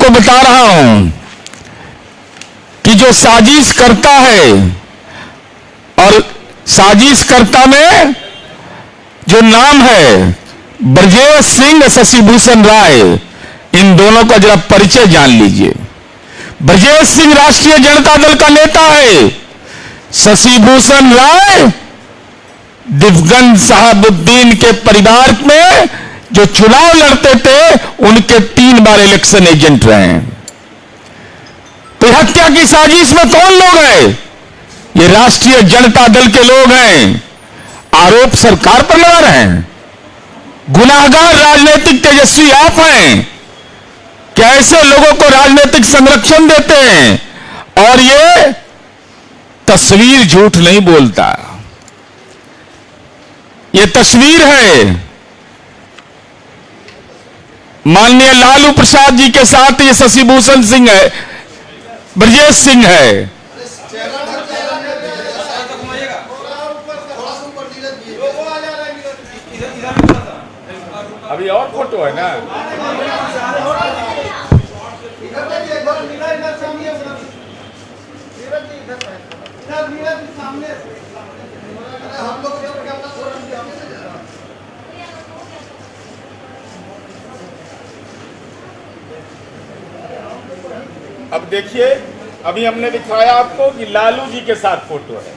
आपको बता रहा हूं कि जो साजिश करता है और साजिशकर्ता में जो नाम है ब्रजेश सिंह, शशिभूषण राय, इन दोनों का जरा परिचय जान लीजिए। ब्रजेश सिंह राष्ट्रीय जनता दल का नेता है, शशिभूषण राय दिवगन साहबुद्दीन के परिवार में जो चुनाव लड़ते थे उनके 3 बार इलेक्शन एजेंट रहे हैं। तो हत्या की साजिश में कौन लोग हैं? ये राष्ट्रीय जनता दल के लोग हैं। आरोप सरकार पर लगा रहे हैं। गुनाहगार राजनीतिक तेजस्वी आप हैं कि ऐसे लोगों को राजनीतिक संरक्षण देते हैं। और ये तस्वीर झूठ नहीं बोलता, ये तस्वीर है माननीय लालू प्रसाद जी के साथ। ये शशिभूषण सिंह है, ब्रजेश सिंह है। अभी और फोटो है ना? अब देखिए, अभी हमने दिखाया आपको कि लालू जी के साथ फोटो है।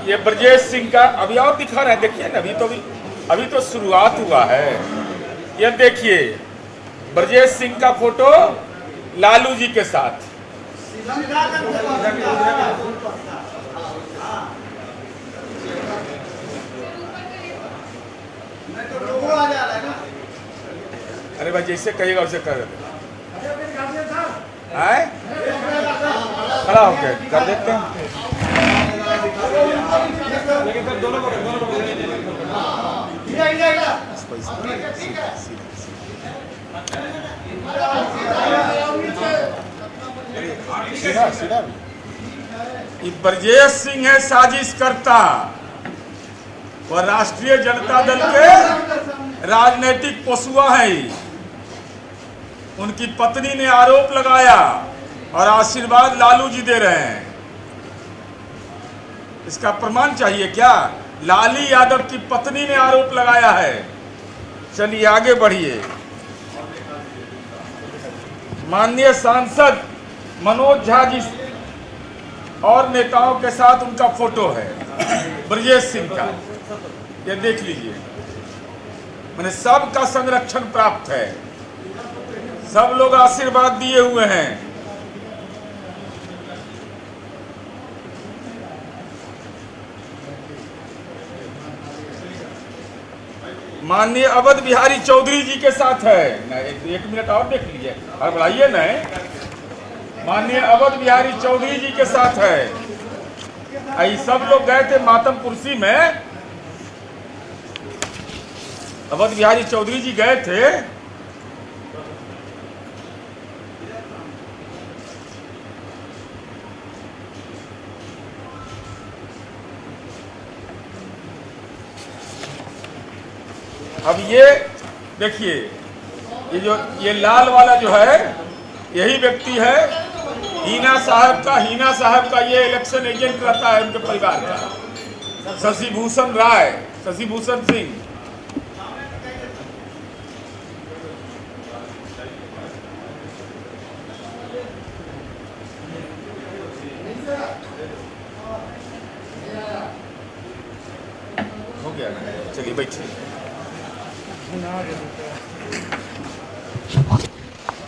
ये ब्रजेश सिंह का अभी और दिखा रहे हैं, देखिए ना। अभी तो शुरुआत हुआ है। ये देखिए ब्रजेश सिंह का फोटो लालू जी के साथ। अरे भाई जैसे कहिएगा वैसे कर देते हैं। खड़ा होके कर देते हैं। ब्रजेश सिंह है साजिशकर्ता और राष्ट्रीय जनता दल के राजनीतिक पशुआ है। उनकी पत्नी ने आरोप लगाया और आशीर्वाद लालू जी दे रहे हैं। इसका प्रमाण चाहिए क्या? लाली यादव की पत्नी ने आरोप लगाया है। चलिए आगे बढ़िए। माननीय सांसद मनोज झा जी और नेताओं के साथ उनका फोटो है ब्रजेश सिंह का। ये देख लीजिए, मैंने सबका संरक्षण प्राप्त है, सब लोग आशीर्वाद दिए हुए हैं। माननीय अवध बिहारी चौधरी जी के साथ है। एक मिनट और देख लीजिए और बढ़ाइए ना। माननीय अवध बिहारी चौधरी जी के साथ है। सब लोग गए थे मातमपुरसी में, अवध बिहारी चौधरी जी गए थे। अब ये देखिए, ये लाल वाला जो है यही व्यक्ति है हीना साहब का ये इलेक्शन एजेंट रहता है उनके परिवार का, शशिभूषण राय, शशिभूषण सिंह। हो गया ना? चलिए बैठिए।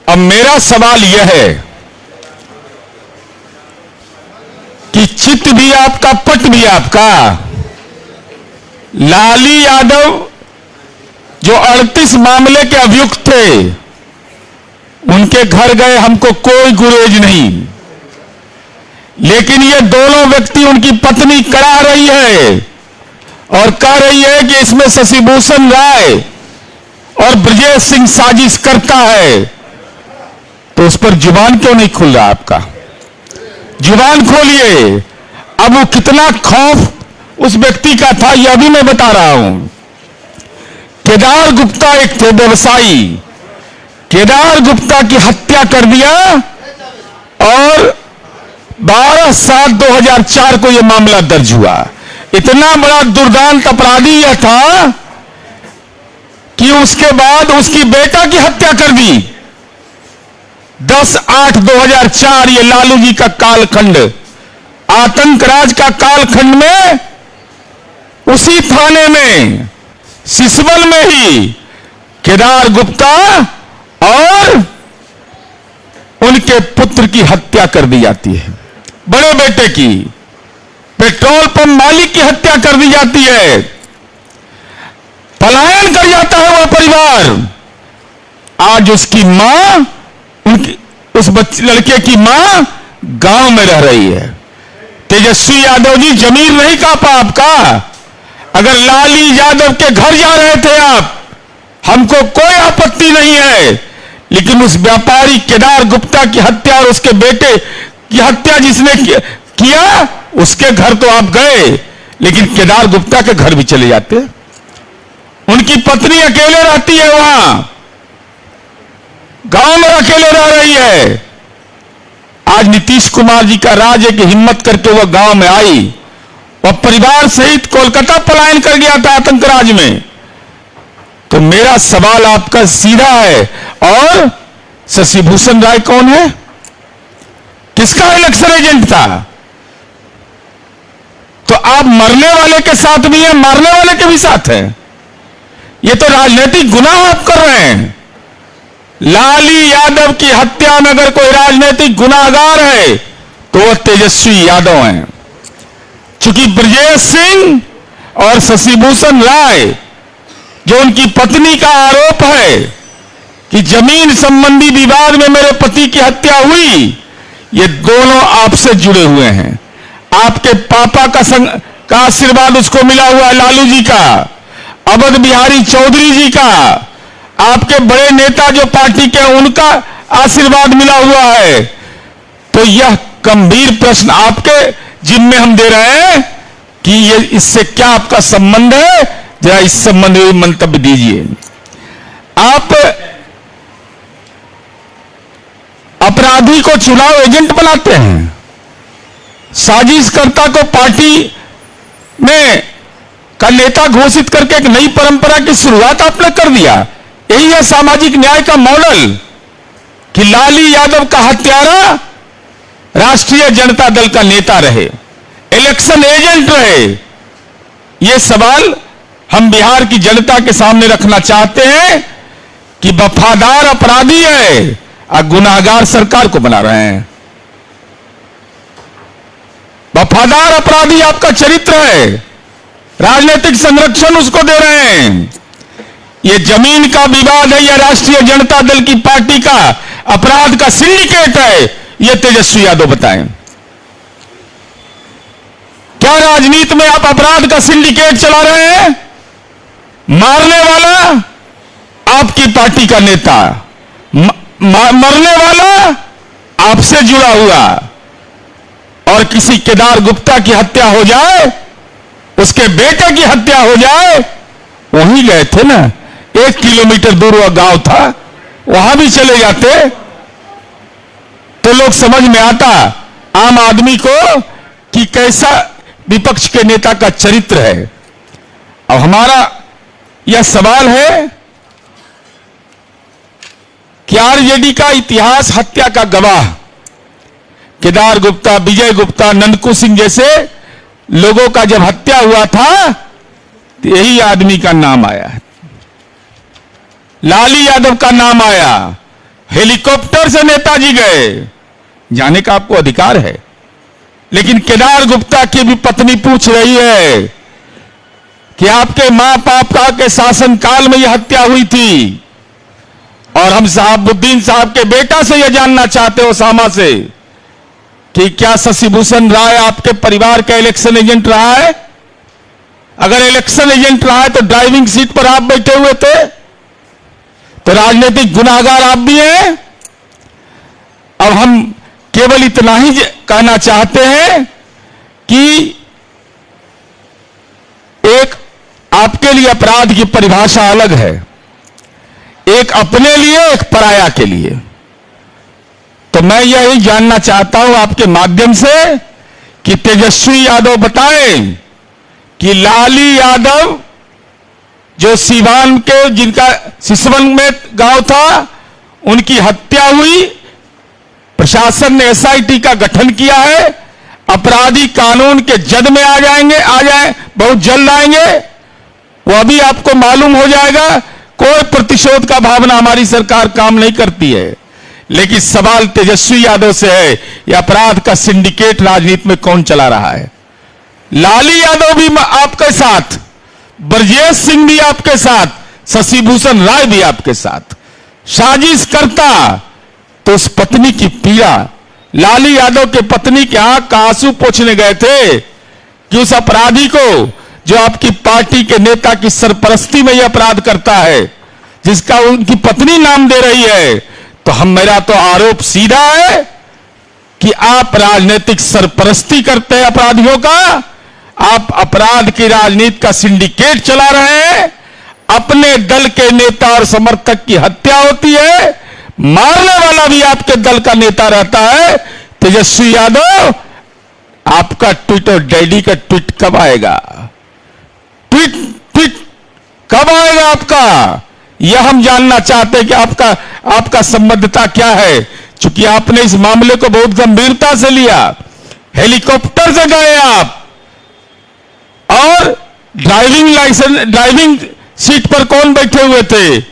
अब मेरा सवाल यह है कि चित भी आपका, पट भी आपका। लाली यादव जो 38 मामले के अभियुक्त थे, उनके घर गए, हमको कोई गुरेज नहीं। लेकिन ये दोनों व्यक्ति, उनकी पत्नी करा रही है और कह रही है कि इसमें शशिभूषण राय और ब्रजेश सिंह साजिश करता है। तो उस पर जुबान क्यों नहीं खुल रहा आपका? जुबान खोलिए। अब वो कितना खौफ उस व्यक्ति का था, यह भी मैं बता रहा हूं। केदार गुप्ता एक थे व्यवसायी। केदार गुप्ता की हत्या कर दिया और 12/7/2004 को यह मामला दर्ज हुआ। इतना बड़ा दुर्दांत अपराधी यह था कि उसके बाद उसकी बेटा की हत्या कर दी। 10/8/2004 ये लालू जी का कालखंड, आतंक राज का कालखंड में उसी थाने में सिसबल में ही केदार गुप्ता और उनके पुत्र की हत्या कर दी जाती है। बड़े बेटे की, पेट्रोल पंप मालिक की हत्या कर दी जाती है। पलायन कर जाता है वह परिवार। आज उसकी मां, उनकी उस लड़के की मां गांव में रह रही है। तेजस्वी यादव जी, जमीन नहीं कापा आपका। अगर लाली यादव के घर जा रहे थे आप, हमको कोई आपत्ति नहीं है, लेकिन उस व्यापारी केदार गुप्ता की हत्या और उसके बेटे की हत्या जिसने किया, उसके घर तो आप गए, लेकिन केदार गुप्ता के घर भी चले जाते। उनकी पत्नी अकेले रहती है, वहां गांव में अकेले रह रही है। आज नीतीश कुमार जी का राज है कि हिम्मत करके वह गांव में आई और परिवार सहित कोलकाता पलायन कर गया था आतंक राज में। तो मेरा सवाल आपका सीधा है, और शशिभूषण राय कौन है? किसका इलेक्शन एजेंट था? तो आप मरने वाले के साथ भी हैं, मारने वाले के भी साथ हैं। ये तो राजनीतिक गुनाह आप कर रहे हैं। लाली यादव की हत्या में अगर कोई राजनीतिक गुनाहगार है तो वह तेजस्वी यादव हैं। चूंकि ब्रजेश सिंह और शशिभूषण राय, जो उनकी पत्नी का आरोप है कि जमीन संबंधी विवाद में मेरे पति की हत्या हुई, ये दोनों आपसे जुड़े हुए हैं। आपके पापा का आशीर्वाद उसको मिला हुआ है, लालू जी का, अवध बिहारी चौधरी जी का, आपके बड़े नेता जो पार्टी के, उनका आशीर्वाद मिला हुआ है। तो यह गंभीर प्रश्न आपके जिम्मे हम दे रहे हैं कि ये इससे क्या आपका संबंध है, जरा इस संबंध में मंतव्य दीजिए। आप अपराधी को चुनाव एजेंट बनाते हैं, साजिशकर्ता को पार्टी में का नेता घोषित करके एक नई परंपरा की शुरुआत आपने कर दिया। यही है सामाजिक न्याय का मॉडल कि लाली यादव का हत्यारा राष्ट्रीय जनता दल का नेता रहे, इलेक्शन एजेंट रहे। यह सवाल हम बिहार की जनता के सामने रखना चाहते हैं कि वफादार अपराधी है और गुनाहगार सरकार को बना रहे हैं। वफादार अपराधी आपका चरित्र है, राजनीतिक संरक्षण उसको दे रहे हैं। यह जमीन का विवाद है या राष्ट्रीय जनता दल की पार्टी का अपराध का सिंडिकेट है, यह तेजस्वी यादव बताएं। क्या राजनीति में आप अपराध का सिंडिकेट चला रहे हैं? मारने वाला आपकी पार्टी का नेता, मरने वाला आपसे जुड़ा हुआ, और किसी केदार गुप्ता की हत्या हो जाए, उसके बेटे की हत्या हो जाए, वहीं गए थे ना, 1 किलोमीटर दूर वह गांव था, वहां भी चले जाते तो लोग समझ में आता आम आदमी को कि कैसा विपक्ष के नेता का चरित्र है। अब हमारा यह सवाल है कि आरजेडी का इतिहास हत्या का गवाह केदार गुप्ता, विजय गुप्ता, नंदकू सिंह जैसे लोगों का जब हत्या हुआ था तो यही आदमी का नाम आया, लाली यादव का नाम आया। हेलीकॉप्टर से नेताजी गए, जाने का आपको अधिकार है, लेकिन केदार गुप्ता की भी पत्नी पूछ रही है कि आपके मां पापा के शासनकाल में यह हत्या हुई थी, और हम शहाबुद्दीन साहब के बेटा से यह जानना चाहते हो, ओसामा से, कि क्या शशिभूषण राय आपके परिवार का इलेक्शन एजेंट रहा है? अगर इलेक्शन एजेंट रहा है तो ड्राइविंग सीट पर आप बैठे हुए थे, तो राजनीतिक गुनाहगार आप भी हैं। अब हम केवल इतना ही कहना चाहते हैं कि एक आपके लिए अपराध की परिभाषा अलग है, एक अपने लिए, एक पराया के लिए। तो मैं यही जानना चाहता हूं आपके माध्यम से कि तेजस्वी यादव बताएं कि लाली यादव जो सीवान के, जिनका सिसवन में गांव था, उनकी हत्या हुई, प्रशासन ने एसआईटी का गठन किया है, अपराधी कानून के जद में आ जाए, बहुत जल्द आएंगे, वो अभी आपको मालूम हो जाएगा। कोई प्रतिशोध का भावना हमारी सरकार काम नहीं करती है, लेकिन सवाल तेजस्वी यादव से है, यह अपराध का सिंडिकेट राजनीति में कौन चला रहा है। लाली यादव भी आपके साथ, ब्रजेश सिंह भी आपके साथ, शशिभूषण राय भी आपके साथ। साजिश करता तो उस पत्नी की पीड़ा, लाली यादव के पत्नी के आंख का आंसू पोंछने गए थे कि उस अपराधी को, जो आपकी पार्टी के नेता की सरपरस्ती में यह अपराध करता है, जिसका उनकी पत्नी नाम दे रही है, तो मेरा तो आरोप सीधा है कि आप राजनीतिक सरपरस्ती करते हैं अपराधियों का, आप अपराध की राजनीति का सिंडिकेट चला रहे हैं। अपने दल के नेता और समर्थक की हत्या होती है, मारने वाला भी आपके दल का नेता रहता है। तेजस्वी यादव, आपका ट्वीट और डैडी का ट्वीट कब आएगा? ट्वीट कब आएगा आपका? यह हम जानना चाहते हैं कि आपका संबद्धता क्या है। चूंकि आपने इस मामले को बहुत गंभीरता से लिया, हेलीकॉप्टर से गए आप, और ड्राइविंग सीट पर कौन बैठे हुए थे?